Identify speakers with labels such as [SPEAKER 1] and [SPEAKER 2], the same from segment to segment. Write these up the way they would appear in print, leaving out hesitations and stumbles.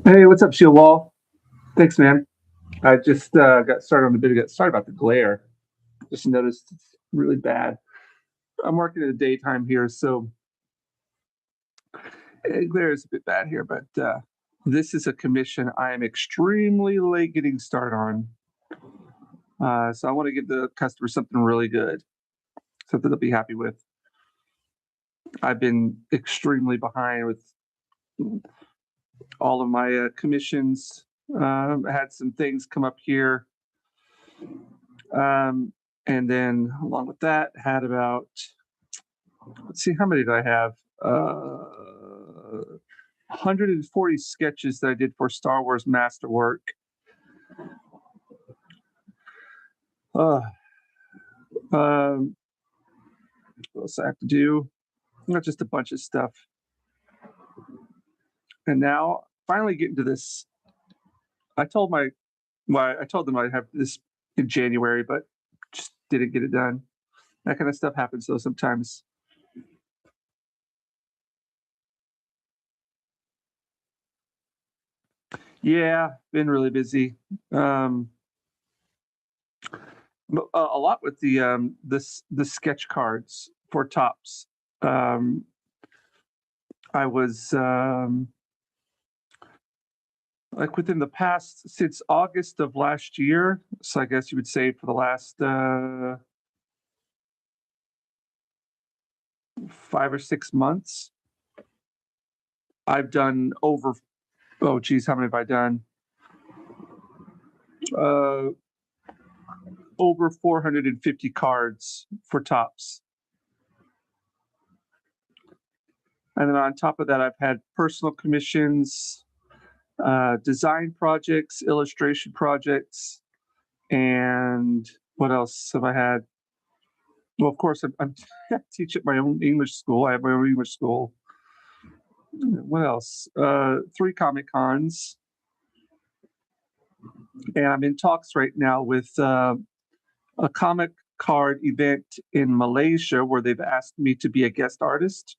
[SPEAKER 1] Hey, what's up, Shield Wall? Thanks, man. I just got started on the video. Sorry about the glare. Just noticed it's really bad. I'm working in the daytime here, so glare is a bit bad here. But this is a commission I am extremely late getting started on. So I want to give the customer something really good, something they'll be happy with. I've been extremely behind with all of my commissions. I had some things come up here. And then along with that, had about, let's see, how many did I have? 140 sketches that I did for Star Wars Masterwork. What else I have to do? Not just a bunch of stuff. And now, finally getting to this. I told them I'd have this in January, but just didn't get it done. That kind of stuff happens though sometimes. Yeah, been really busy. A lot with the sketch cards for tops. I was like within the past since August of last year. So I guess you would say for the last 5 or 6 months, I've done over. Oh, geez, how many have I done? Over 450 cards for tops. And then on top of that, I've had personal commissions, design projects, illustration projects, and what else have I had? Well, of course, I teach at my own English school. I have my own English school. What else? 3 Comic Cons. And I'm in talks right now with a comic card event in Malaysia where they've asked me to be a guest artist.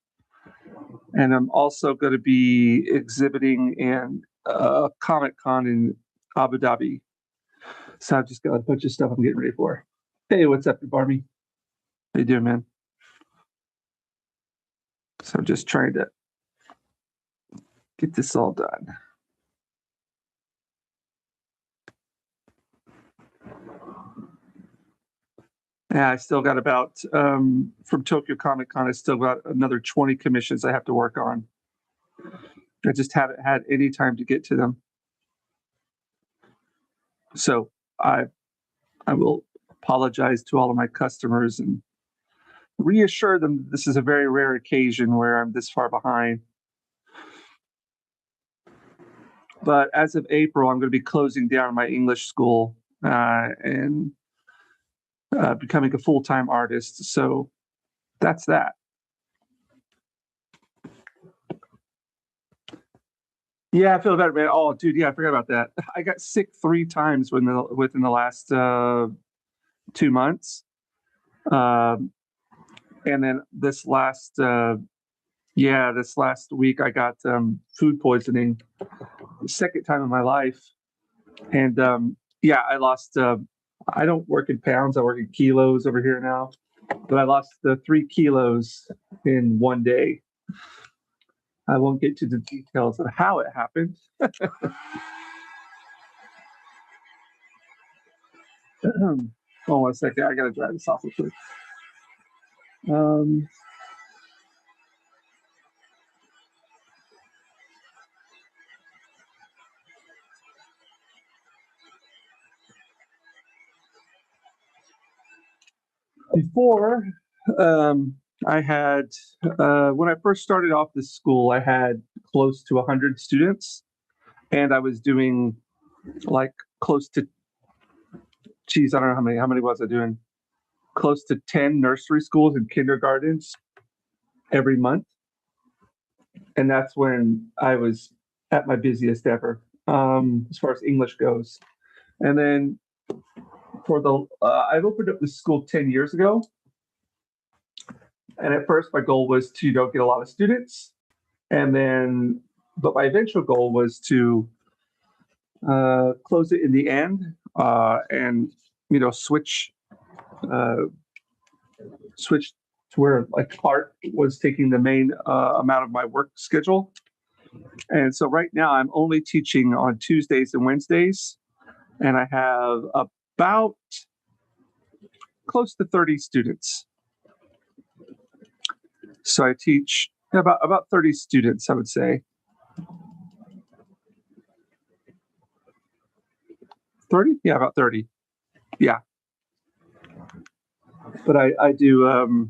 [SPEAKER 1] And I'm also going to be exhibiting in a Comic Con in Abu Dhabi. So I've just got a bunch of stuff I'm getting ready for. Hey, what's up, Barmy? How you doing, man? So I'm just trying to get this all done. Yeah, I still got about from Tokyo Comic Con. I still got another 20 commissions I have to work on. I just haven't had any time to get to them. So I will apologize to all of my customers and reassure them this is a very rare occasion where I'm this far behind. But as of April, I'm going to be closing down my English school and becoming a full-time artist. So that's that. Yeah, I feel better, man. Oh, dude, yeah, I forgot about that. I got sick 3 times within the last 2 months. And then this last week I got food poisoning, the second time in my life. And I lost. I don't work in pounds; I work in kilos over here now. But I lost 3 kilos in one day. I won't get to the details of how it happened. Hold on 1 second. I gotta dry this off real quick. Before, I had when I first started off this school, I had close to 100 students, and I was doing like close to, geez, I don't know how many was I doing? Close to 10 nursery schools and kindergartens every month, and that's when I was at my busiest ever as far as English goes. And then for the I've opened up this school 10 years ago, and at first my goal was to get a lot of students, and then but my eventual goal was to close it in the end, and switch switch to where like art was taking the main amount of my work schedule. And so right now I'm only teaching on Tuesdays and Wednesdays, and I have about close to 30 students. So I teach about 30 students, I would say. 30? Yeah, about 30. Yeah. But I do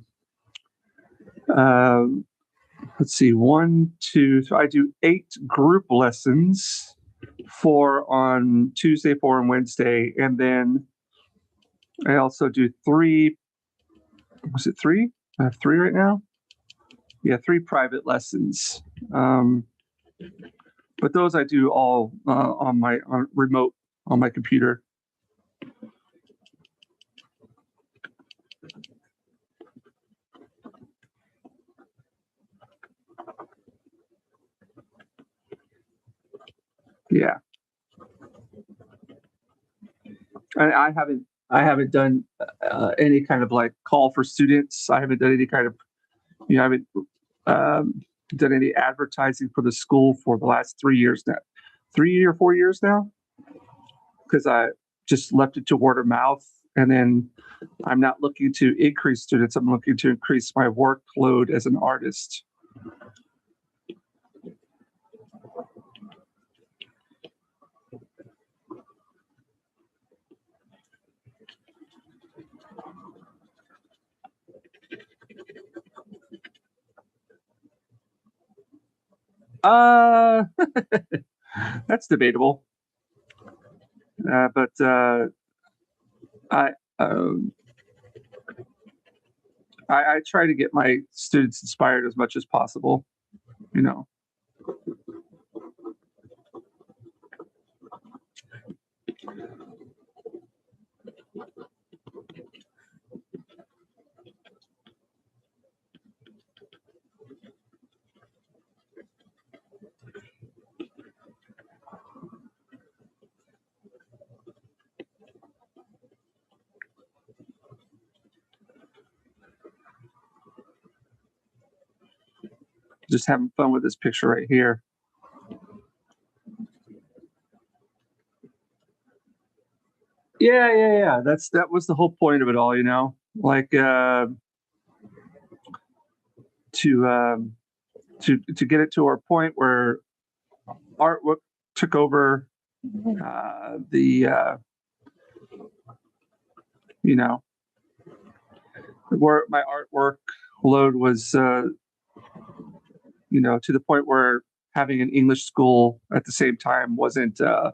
[SPEAKER 1] let's see, so I do 8 group lessons, 4 on Tuesday, 4 on Wednesday, and then I also do 3. Was it 3? I have 3 right now. Yeah, 3 private lessons. But those I do all on remote on my computer. Yeah. I haven't done any kind of like call for students. I haven't done any kind of, I haven't done any advertising for the school for the last 3 years now, 3 or 4 years now, because I just left it to word of mouth. And then I'm not looking to increase students. I'm looking to increase my workload as an artist. That's debatable. But I, um, I try to get my students inspired as much as possible. You know. Just having fun with this picture right here. Yeah. That was the whole point of it all, like to get it to our point where artwork took over the where my artwork load was to the point where having an English school at the same time wasn't a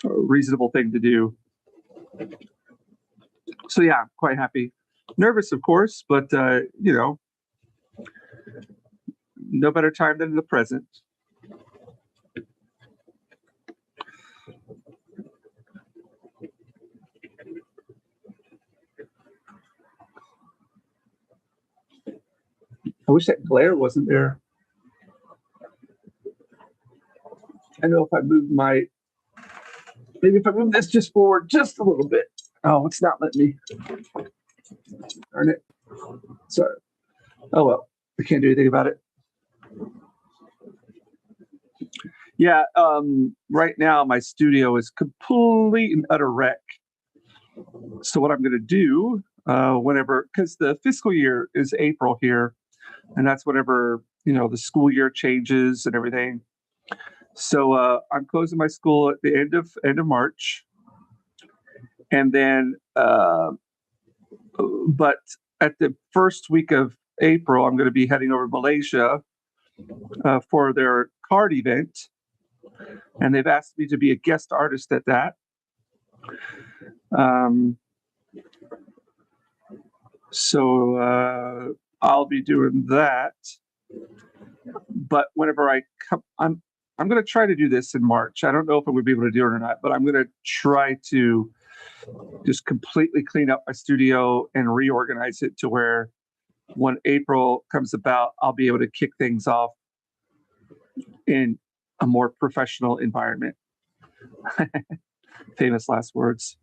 [SPEAKER 1] reasonable thing to do. So yeah, quite happy. Nervous, of course, but no better time than the present. I wish that glare wasn't there. I know if I move maybe if I move this just forward just a little bit. Oh, it's not letting me. Darn it. Sorry. Oh well, I can't do anything about it. Yeah, right now my studio is complete and utter wreck. So what I'm going to do, because the fiscal year is April here, and that's whenever the school year changes and everything. So I'm closing my school at the end of March, and then but at the first week of April, I'm going to be heading over to Malaysia for their card event, and they've asked me to be a guest artist at that. So I'll be doing that. But whenever I come, I'm going to try to do this in March. I don't know if I would be able to do it or not, but I'm going to try to just completely clean up my studio and reorganize it to where when April comes about, I'll be able to kick things off in a more professional environment. Famous last words.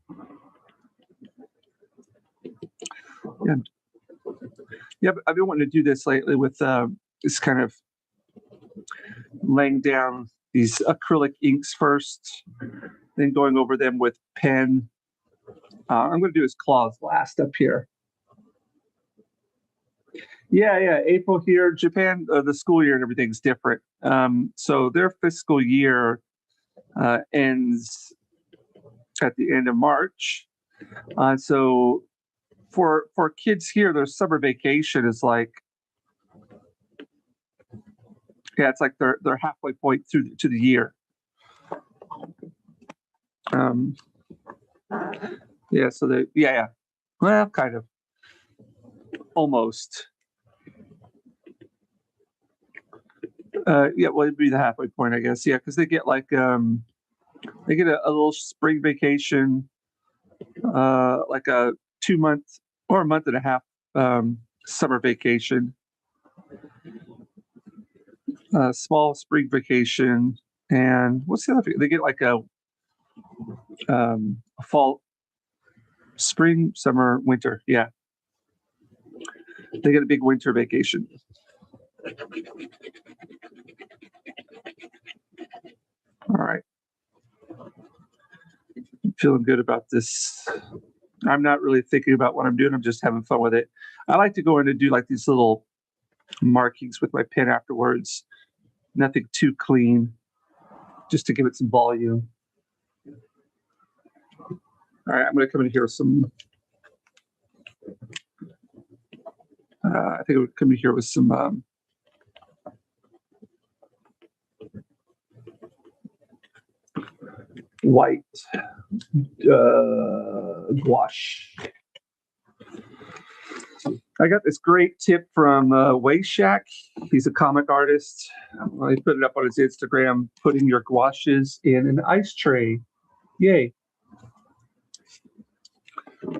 [SPEAKER 1] Yeah, yeah. But I've been wanting to do this lately with this kind of laying down these acrylic inks first, then going over them with pen. I'm going to do his claws last up here. Yeah. April here, Japan, the school year and everything's different. So their fiscal year ends at the end of March. So for kids here, their summer vacation is like, yeah, it's like they're halfway point through to the year. Yeah, so yeah, well, kind of, almost. Yeah, well, it'd be the halfway point, I guess. Yeah, because they get like they get a little spring vacation, like a 2 month or a month and a half summer vacation, small spring vacation, and what's the other thing? They get like a fall, spring, summer, winter. Yeah, they get a big winter vacation. All right. I'm feeling good about this. I'm not really thinking about what I'm doing. I'm just having fun with it. I like to go in and do like these little markings with my pen afterwards. Nothing too clean, just to give it some volume. All right, I'm going to come in here with some. I think I'm going to come in here with some white gouache. I got this great tip from Shack. He's a comic artist. He put it up on his Instagram, putting your gouaches in an ice tray. Yay.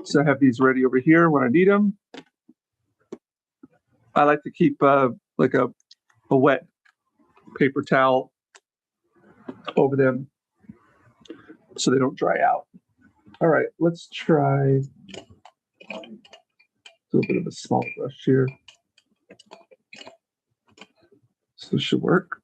[SPEAKER 1] So I have these ready over here when I need them. I like to keep like a wet paper towel over them so they don't dry out. All right, let's try a little bit of a small brush here. So this should work.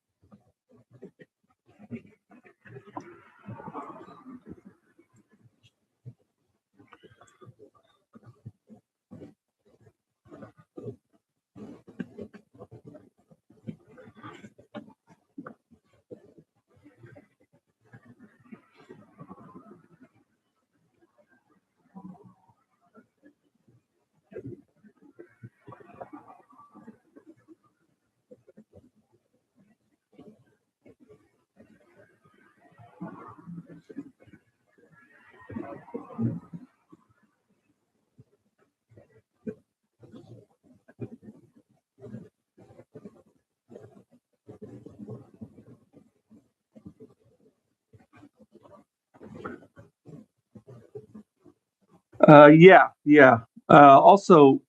[SPEAKER 1] Yeah. Also,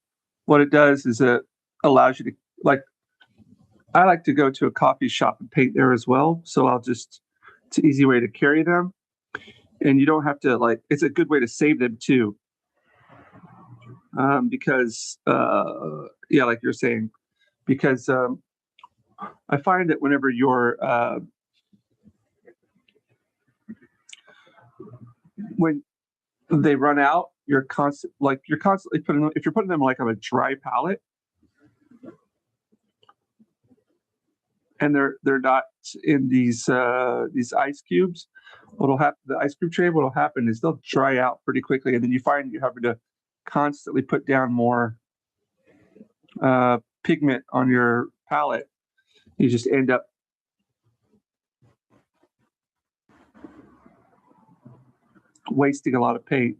[SPEAKER 1] what it does is it allows you to, like, I like to go to a coffee shop and paint there as well. So it's an easy way to carry them. And you don't have to, like, it's a good way to save them too. Because, yeah, like you're saying, because I find that whenever when they run out, you're constantly putting them, if you're putting them like on a dry palette and they're not in these ice cubes, what'll happen, the ice cube tray, what'll happen is they'll dry out pretty quickly, and then you find you're having to constantly put down more pigment on your palette. You just end up wasting a lot of paint.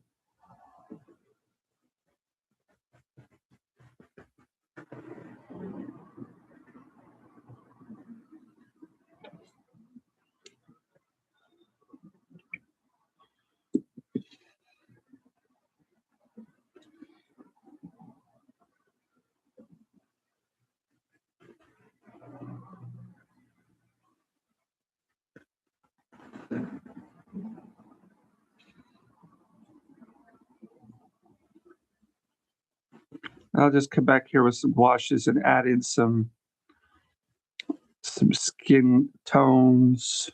[SPEAKER 1] I'll just come back here with some washes and add in some skin tones.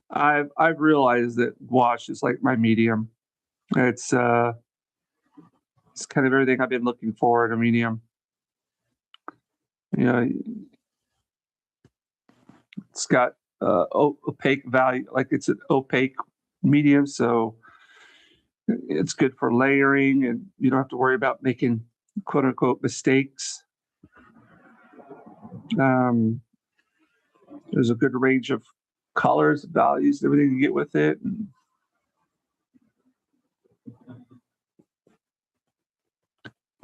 [SPEAKER 1] I've realized that wash is like my medium. It's kind of everything I've been looking for in a medium. You know, it's got opaque value, like it's an opaque medium, so it's good for layering, and you don't have to worry about making quote unquote mistakes. There's a good range of colors, values, everything you get with it.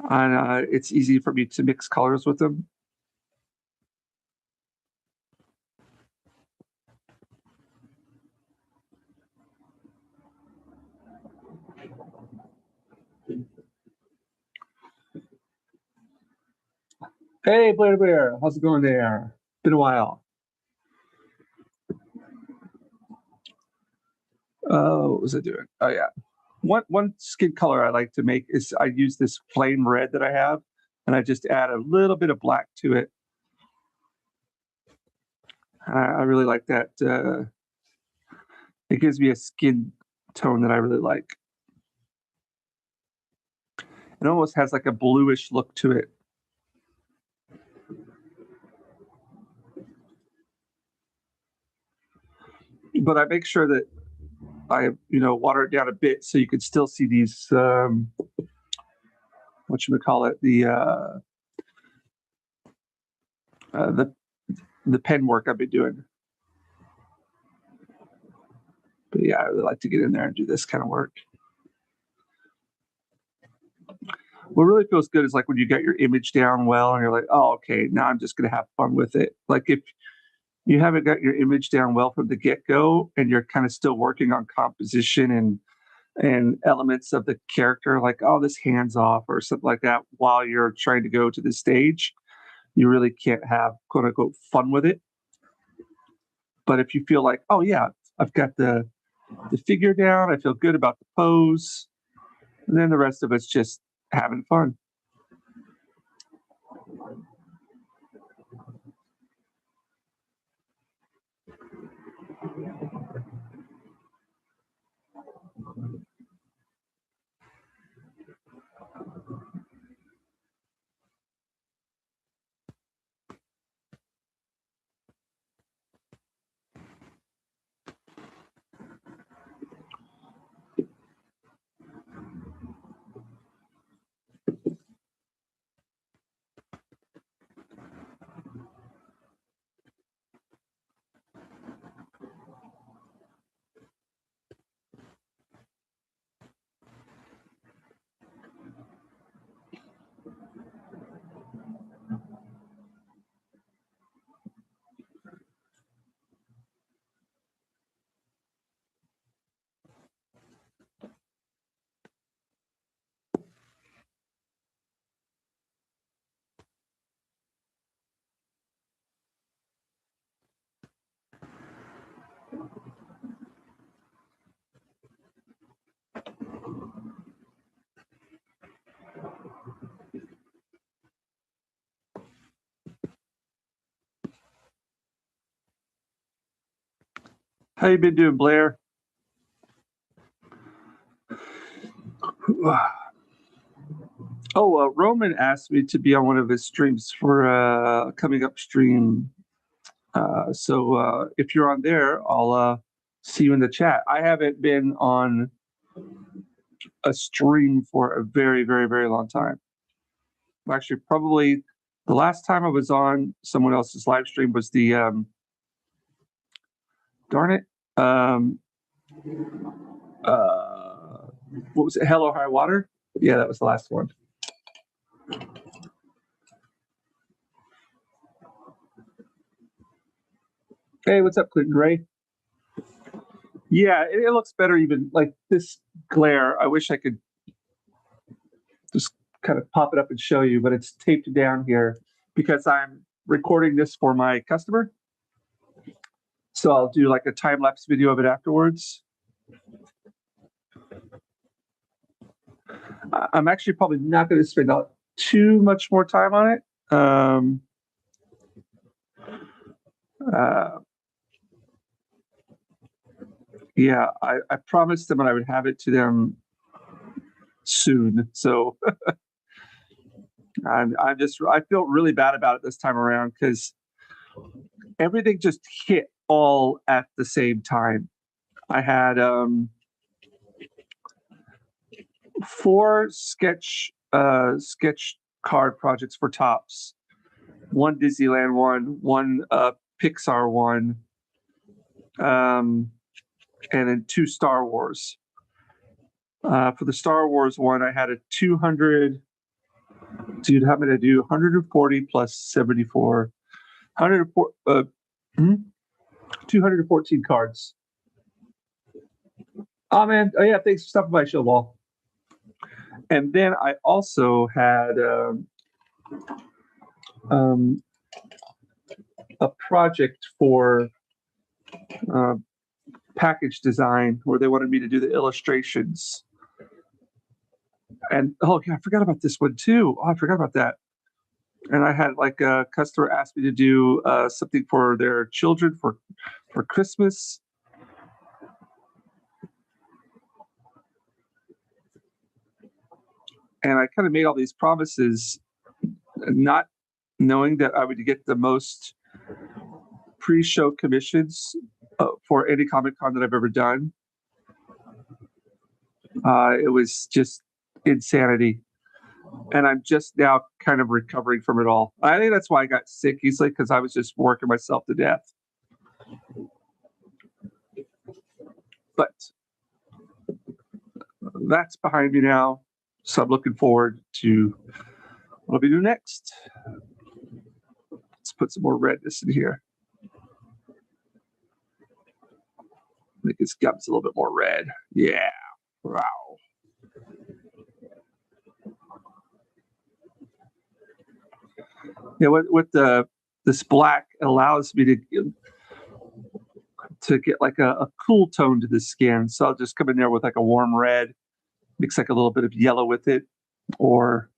[SPEAKER 1] And it's easy for me to mix colors with them. Hey, Blair, how's it going there? Been a while. What was I doing? Oh yeah, one skin color I like to make is I use this flame red that I have, and I just add a little bit of black to it. I really like that. It gives me a skin tone that I really like. It almost has like a bluish look to it. But I make sure that I, water it down a bit so you can still see these, what you would call it, the pen work I've been doing. But yeah, I really like to get in there and do this kind of work. What really feels good is like when you get your image down well and you're like, oh, okay, now I'm just going to have fun with it. Like if you haven't got your image down well from the get-go and you're kind of still working on composition and elements of the character, like, oh, this hands off or something like that while you're trying to go to the stage, you really can't have quote unquote fun with it. But if you feel like, oh yeah, I've got the figure down, I feel good about the pose, and then the rest of it's just having fun. How you been doing, Blair? Oh, Roman asked me to be on one of his streams for coming up stream. So if you're on there, I'll see you in the chat. I haven't been on a stream for a very, very, very long time. Actually, probably the last time I was on someone else's live stream was the darn it. What was it? Hello High Water? Yeah, that was the last one. Hey, what's up, Clinton Ray? Yeah, it looks better even like this glare. I wish I could just kind of pop it up and show you, but it's taped down here because I'm recording this for my customer. So I'll do like a time-lapse video of it afterwards. I'm actually probably not going to spend out too much more time on it. Uh, yeah, I promised them that I would have it to them soon. So I feel really bad about it this time around because everything just hit all at the same time. I had four sketch card projects for Tops, one Disneyland one Pixar one, and then two Star Wars. For the Star Wars one, I had a 200. Dude, how many did I do? 140 plus 74. 104, 214 cards. Oh, man. Oh, yeah. Thanks for stopping by, Show Wall. And then I also had a project for package design where they wanted me to do the illustrations. And oh yeah, I forgot about this one too. Oh, I forgot about that. And I had like a customer asked me to do something for their children for Christmas. And I kind of made all these promises, not knowing that I would get the most pre-show commissions for any Comic Con that I've ever done. It was just insanity. And I'm just now kind of recovering from it all. I think that's why I got sick easily, because I was just working myself to death. But that's behind me now. So I'm looking forward to what we do next. Let's put some more redness in here. Make his gums a little bit more red. Yeah. Wow. Yeah, with this black allows me to get like a cool tone to the skin. So I'll just come in there with like a warm red, mix like a little bit of yellow with it, or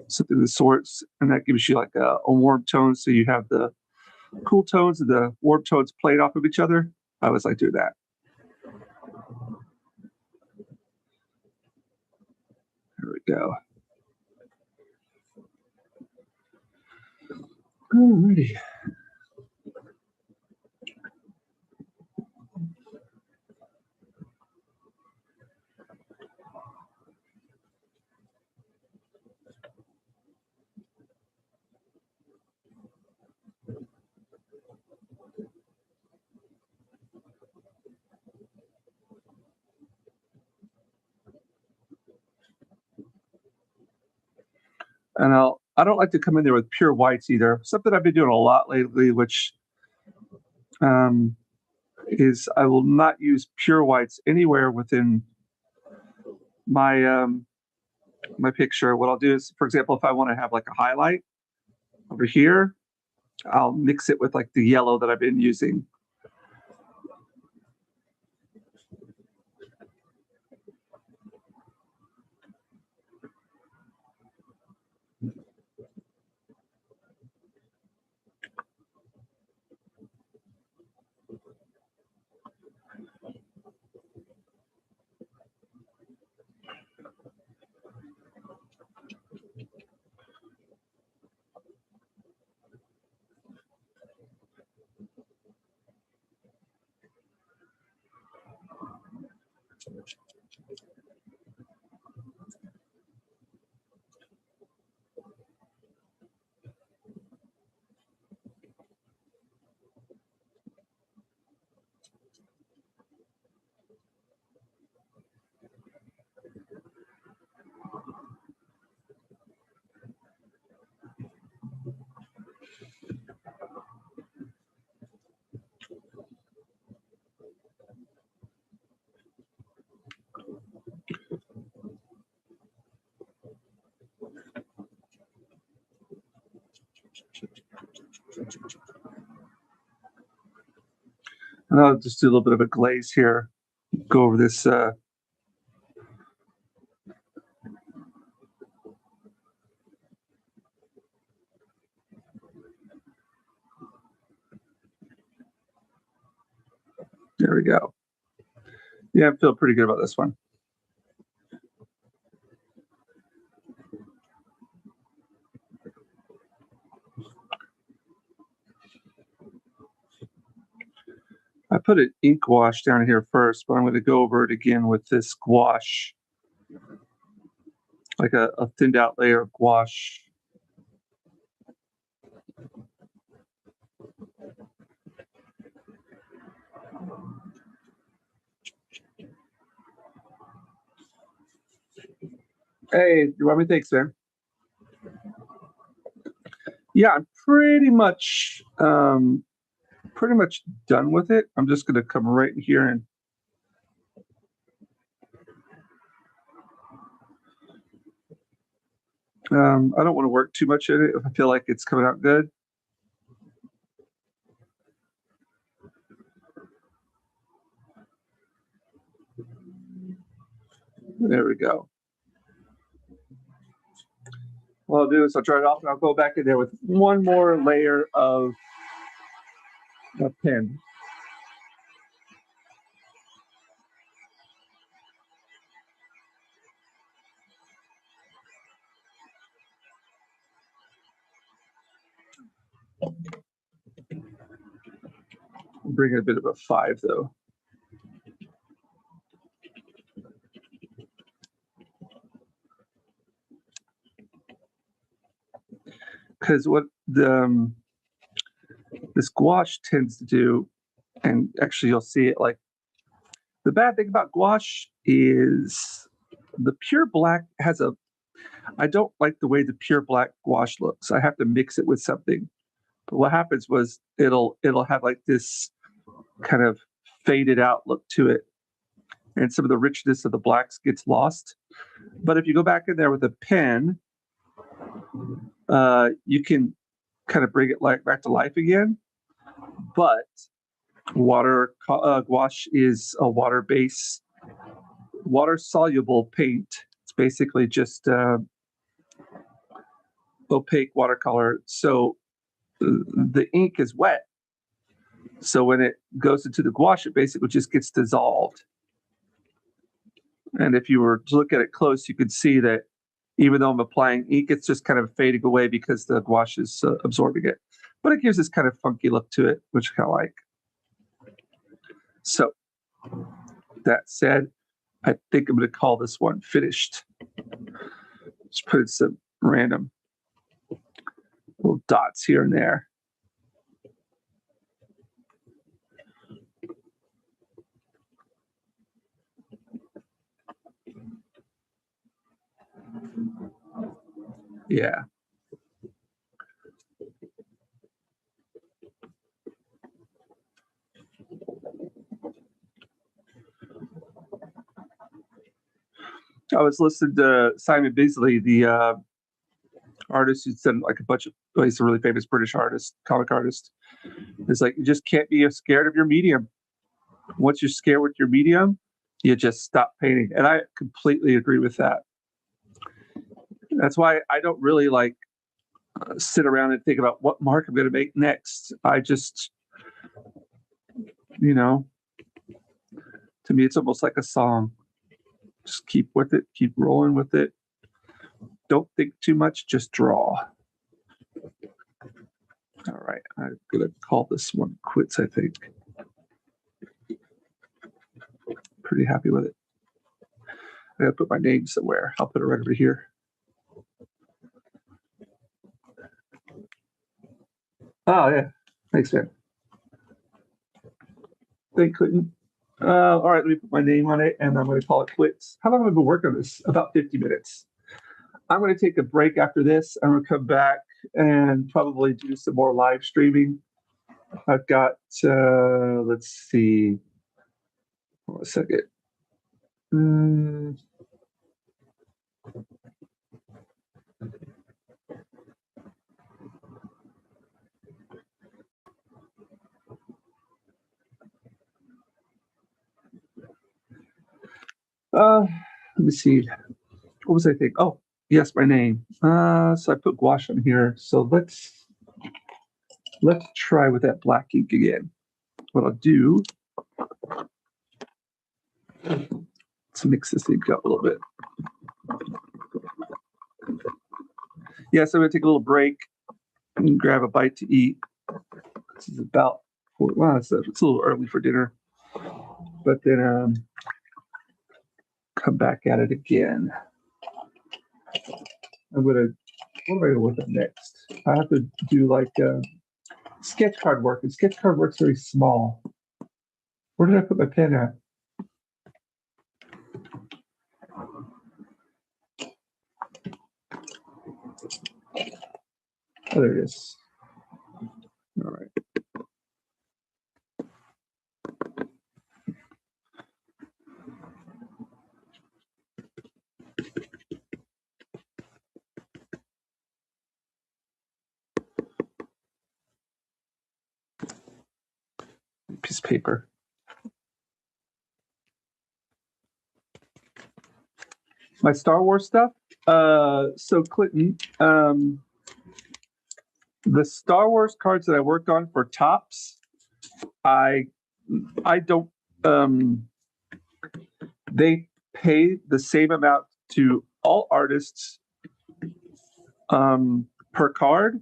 [SPEAKER 1] something of the sorts, and that gives you like a warm tone. So you have the cool tones and the warm tones playing off of each other. I always like doing that. There we go. Alrighty. And I don't like to come in there with pure whites either. Something I've been doing a lot lately, which is I will not use pure whites anywhere within my my picture. What I'll do is, for example, if I want to have like a highlight over here, I'll mix it with like the yellow that I've been using. And I'll just do a little bit of a glaze here. Go over this There we go. Yeah, I feel pretty good about this one. I put an ink wash down here first, but I'm going to go over it again with this gouache, like a thinned out layer of gouache. Hey, you want me? Thanks, man. Yeah, I'm pretty much done with it. I'm just going to come right in here and I don't want to work too much in it if I feel like it's coming out good. There we go. What I'll do is I'll dry it off and I'll go back in there with one more layer of a pen. Bring it a bit of a 5 though. Because what the this gouache tends to do, and actually you'll see it, like the bad thing about gouache is the pure black has a, I don't like the way the pure black gouache looks. I have to mix it with something. But what happens was it'll have like this kind of faded out look to it, and some of the richness of the blacks gets lost. But if you go back in there with a pen, you can kind of bring it like back to life again. But gouache is a water-based, water-soluble paint. It's basically just opaque watercolor. So the ink is wet. So when it goes into the gouache, it basically just gets dissolved. And if you were to look at it close, you could see that even though I'm applying ink, it's just kind of fading away because the gouache is absorbing it. But it gives this kind of funky look to it, which I kind of like. So that said, I think I'm going to call this one finished. Just put in some random little dots here and there. Yeah. I was listening to Simon Bisley, the artist who's done like a bunch of, well, he's a really famous British artist, comic artist. It's like, you just can't be scared of your medium. Once you're scared with your medium, you just stop painting. And I completely agree with that. That's why I don't really like sit around and think about what mark I'm going to make next. I just, to me, it's almost like a song. Just keep with it, keep rolling with it. Don't think too much, just draw. All right, I'm going to call this one quits, I think. Pretty happy with it. I got to put my name somewhere. I'll put it right over here. Oh, yeah. Thanks, man. Thank Clinton. All right, let me put my name on it, and I'm going to call it quits. How long have I been working on this? About 50 minutes. I'm going to take a break after this. I'm going to come back and probably do some more live streaming. I've got, let's see. Hold on a second. Let me see. What was I thinking? Oh, yes, my name. So I put gouache on here. So let's try with that black ink again. What I'll do Let's mix this ink up a little bit. Yeah, so I'm gonna take a little break and grab a bite to eat. This is about well, it's a little early for dinner, but then come back at it again. What am I gonna look up next? I have to do like sketch card work, and sketch card work's very small. Where did I put my pen at? Oh, there it is. All right. Piece of paper. My Star Wars stuff. So Clinton, the Star Wars cards that I worked on for Topps, I don't. They pay the same amount to all artists per card,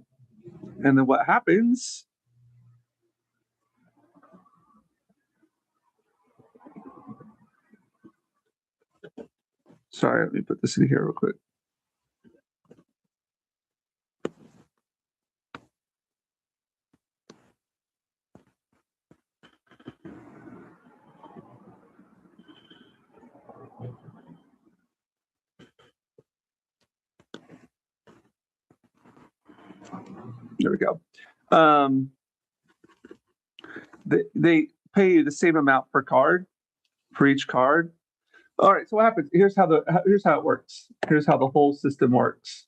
[SPEAKER 1] and then what happens? Sorry, let me put this in here real quick. There we go. They pay you the same amount per card for each card. All right. So what happens? Here's how it works. Here's how the whole system works.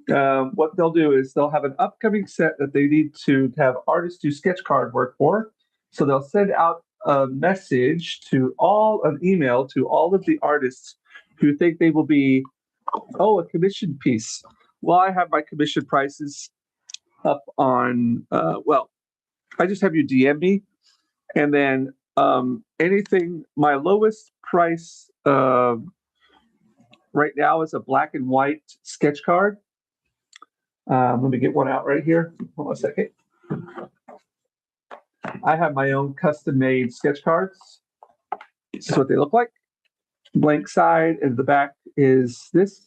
[SPEAKER 1] What they'll do is they'll have an upcoming set that they need to have artists do sketch card work for. So they'll send out a message an email to all of the artists who think they will be, a commission piece. Well, I have my commission prices up on, I just have you DM me, and then anything, my lowest price right now is a black and white sketch card. Let me get one out right here. Hold on a second. I have my own custom made sketch cards. This is what they look like. Blank side, and the back is this.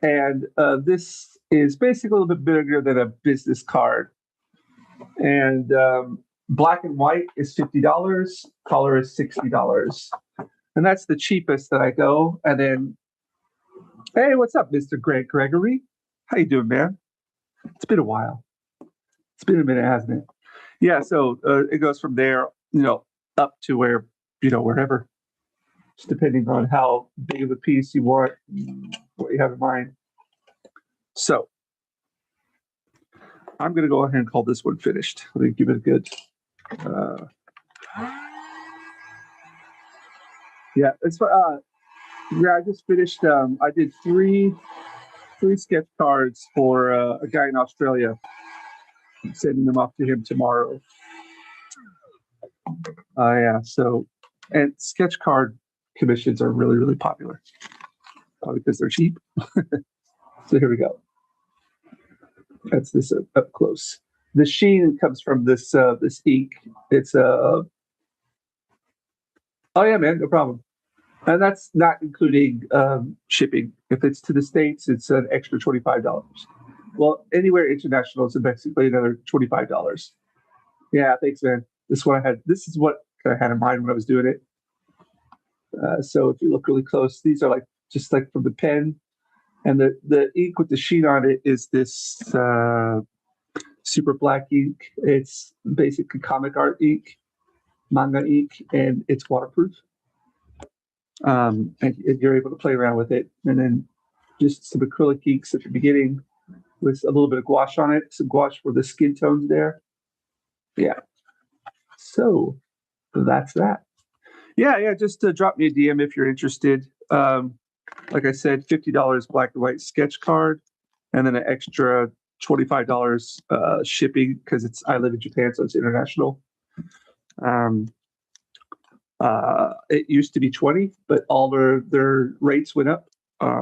[SPEAKER 1] This is basically a little bit bigger than a business card. And black and white is $50. Color is $60. And that's the cheapest that I go. And then, hey, what's up, Mr. Greg Gregory? How you doing, man? It's been a while. It's been a minute, hasn't it? Yeah, so it goes from there, up to wherever, just depending on how big of a piece you want, what you have in mind. So I'm going to go ahead and call this one finished. Let me give it a good. Yeah, it's I just finished. I did three sketch cards for a guy in Australia. I'm sending them off to him tomorrow. Yeah. So, and sketch card commissions are really, really popular, probably because they're cheap. So here we go. That's this up close. The sheen comes from this ink. It's oh yeah, man, no problem. And that's not including shipping. If it's to the States, it's an extra $25. Well, anywhere international, it's basically another $25. Yeah, thanks, man. This is what I had. This is what I had in mind when I was doing it. So if you look really close, these are just like from the pen, and the ink with the sheen on it is this super black ink. It's basically comic art ink, manga ink, and it's waterproof. And you're able to play around with it, and then just some acrylic inks at the beginning with a little bit of gouache on it, some gouache for the skin tones there. Yeah. So that's that. Yeah. Just drop me a DM if you're interested. Like I said, $50 black and white sketch card, and then an extra $25 shipping because I live in Japan, so it's international. Um, it used to be 20, but all their rates went up,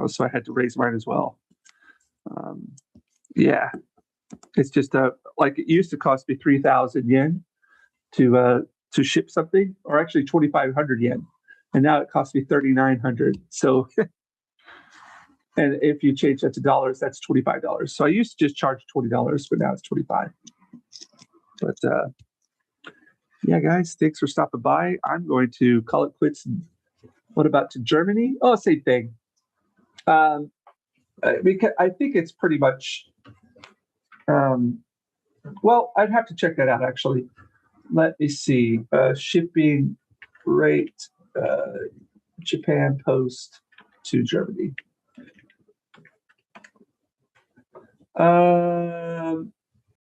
[SPEAKER 1] so I had to raise mine as well. Um, yeah, it's just like it used to cost me 3,000 yen to ship something, or actually 2,500 yen, and now it costs me 3,900. So, and if you change that to dollars, that's $25. So I used to just charge $20, but now it's 25. But yeah, guys, thanks for stopping by. I'm going to call it quits. What about to Germany? Oh, same thing. Because I think it's pretty much. Well, I'd have to check that out actually. Let me see. Shipping rate, Japan Post to Germany.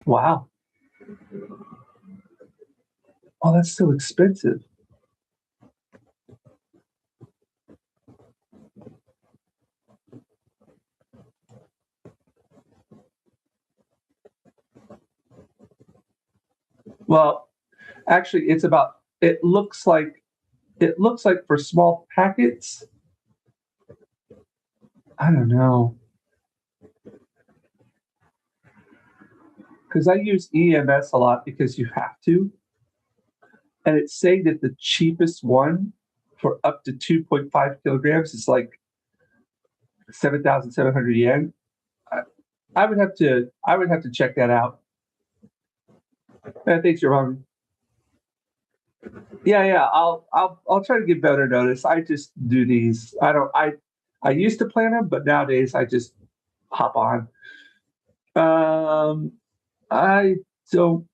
[SPEAKER 1] Wow. Oh, that's so expensive. Well, actually, it's about. It looks like for small packets. I don't know, because I use EMS a lot because you have to, and it's saying that the cheapest one for up to 2.5 kilograms is like 7,700 yen. I, I would have to check that out. Thanks, you're wrong. Yeah. I'll try to give better notice. I just do these. I used to plan them, but nowadays I just hop on. Um, I don't.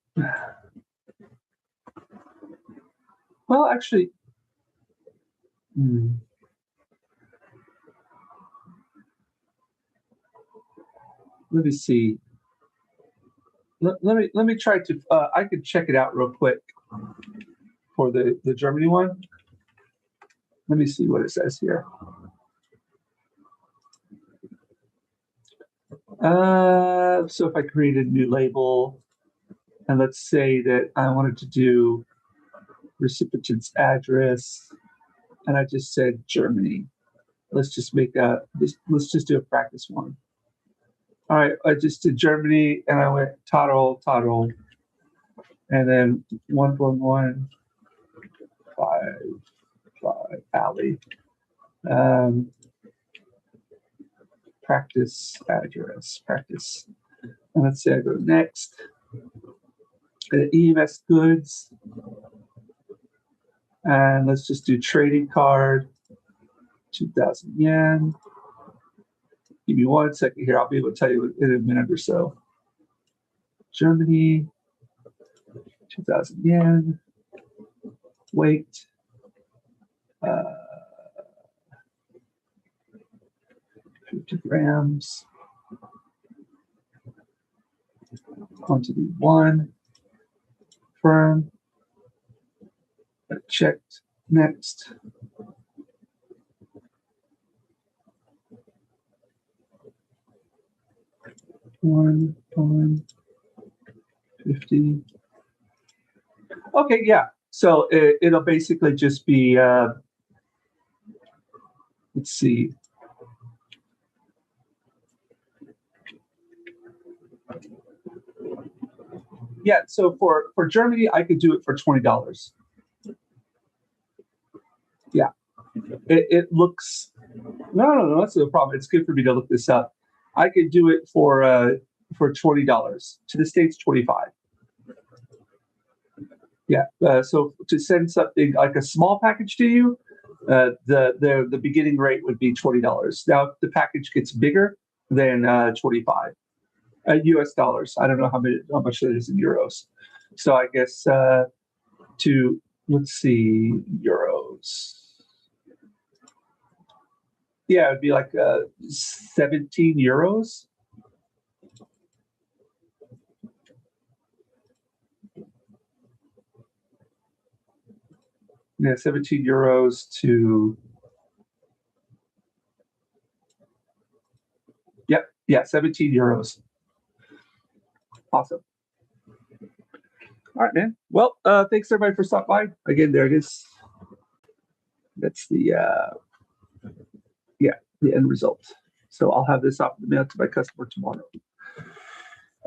[SPEAKER 1] Well, actually, hmm, let me see. Let me try to. I could check it out real quick for the Germany one. Let me see what it says here. So if I created a new label, and let's say that I wanted to do recipient's address, and I just said Germany. Let's just let's just do a practice one. All right, I just did Germany, and I went Taro, and then 11155 alley. Um, practice address, practice. And let's say I go next. EMS goods. And let's just do trading card, 2,000 yen. Give me 1 second here. I'll be able to tell you in a minute or so. Germany, 2,000 yen. Weight. 50 grams. Quantity 1. Firm. Checked. Next. One, 50. Okay, yeah. So it'll basically just be, let's see. Yeah, so for Germany, I could do it for $20. Yeah, it looks. No, that's no problem. It's good for me to look this up. I could do it for $20. To the States, 25. Yeah. So to send something like a small package to you, the beginning rate would be $20. Now, if the package gets bigger, then 25. U.S. dollars. I don't know how much that is in euros. So I guess to let's see euros. Yeah, it'd be like 17 euros. Yeah, 17 euros to. Yep, yeah, 17 euros. Awesome. right, man. Well, thanks everybody for stopping by. Again, there it is. That's the the end result. So I'll have this off the mail to my customer tomorrow.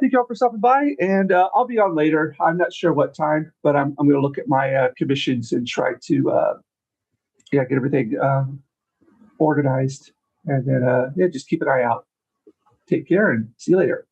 [SPEAKER 1] Thank you all for stopping by, and I'll be on later. I'm not sure what time, but I'm going to look at my commissions and try to get everything organized, and then just keep an eye out. Take care and see you later.